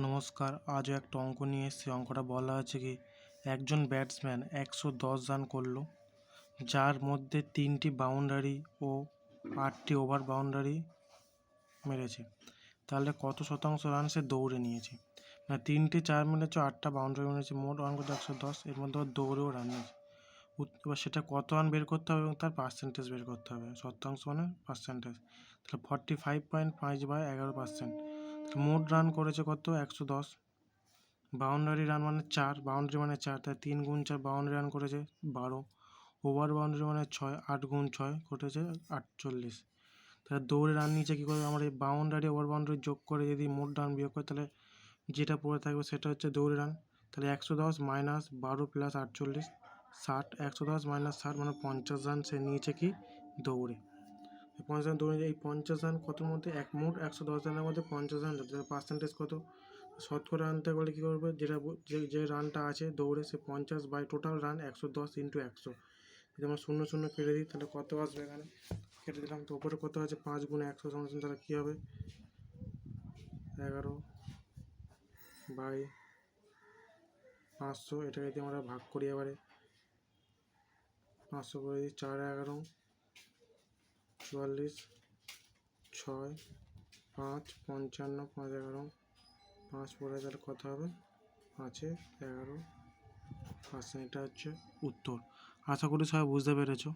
নমস্কার, আজও একটা অঙ্ক নিয়ে এসেছি। অঙ্কটা বলা আছে কি, একজন ব্যাটসম্যান 110 রান করলো, যার মধ্যে 3টি বাউন্ডারি ও 8টি ওভার বাউন্ডারি মেরেছে। তাহলে কত শতাংশ রান সে দৌড়ে নিয়েছে? না, 3টে 4 মেরেছে, 8টা বাউন্ডারি মেরেছে, মোট রান করতে 110, এর মধ্যে দৌড়েও রান নিয়েছে। এবার সেটা কত রান বের করতে হবে এবং তার পার্সেন্টেজ বের করতে হবে। শতাংশ মানে পার্সেন্টেজ। তাহলে 45.5/11%। মোট রান করেছে কত? 110। বাউন্ডারি রান মানে 4, বাউন্ডারি মানে 4, তাই 3 গুণ 4 বাউন্ডারি রান করেছে 12। ওভার বাউন্ডারি মানে 6, 8 গুণ 6 করেছে 48। তাহলে দৌড়ে রান নিচে কী করবে? আমরা এই বাউন্ডারি ওভার বাউন্ডারি যোগ করে যদি মোট রান বিয়োগ করি, তাহলে যেটা পড়ে থাকবে সেটা হচ্ছে দৌড়ে রান। তাহলে 110 মাইনাস 12 প্লাস 48, 60। 110 মাইনাস 60 মানে 50 রান সে নিয়েছে কি? দৌড়ে। 50 রান দৌড়ে, এই 50 রান কতর মধ্যে? মোট 110 রানের মধ্যে 50 রান ধরতে হবে। পার্সেন্টেজ কত? শতকরা আনতে গেলে কী করবে? যে রানটা আছে দৌড়ে, সে 50 বাই টোটাল রান 110 ইন্টু 100। যদি আমরা 0 0 কেটে দিই, তাহলে কত আসবে? এখানে কেটে দিলাম, তো ওপরে কত আছে? 5 গুণে 100 সমান, তাহলে কী হবে? 11 বাই 500। এটাকে যদি আমরা ভাগ করি, এবারে 500 করে দিই, 4 11 44, 6 5 55, 5 11 5 পরে, তাহলে কত হবে? 5-11%। এটা হচ্ছে উত্তর। আশা করি সবাই বুঝতে পেরেছো।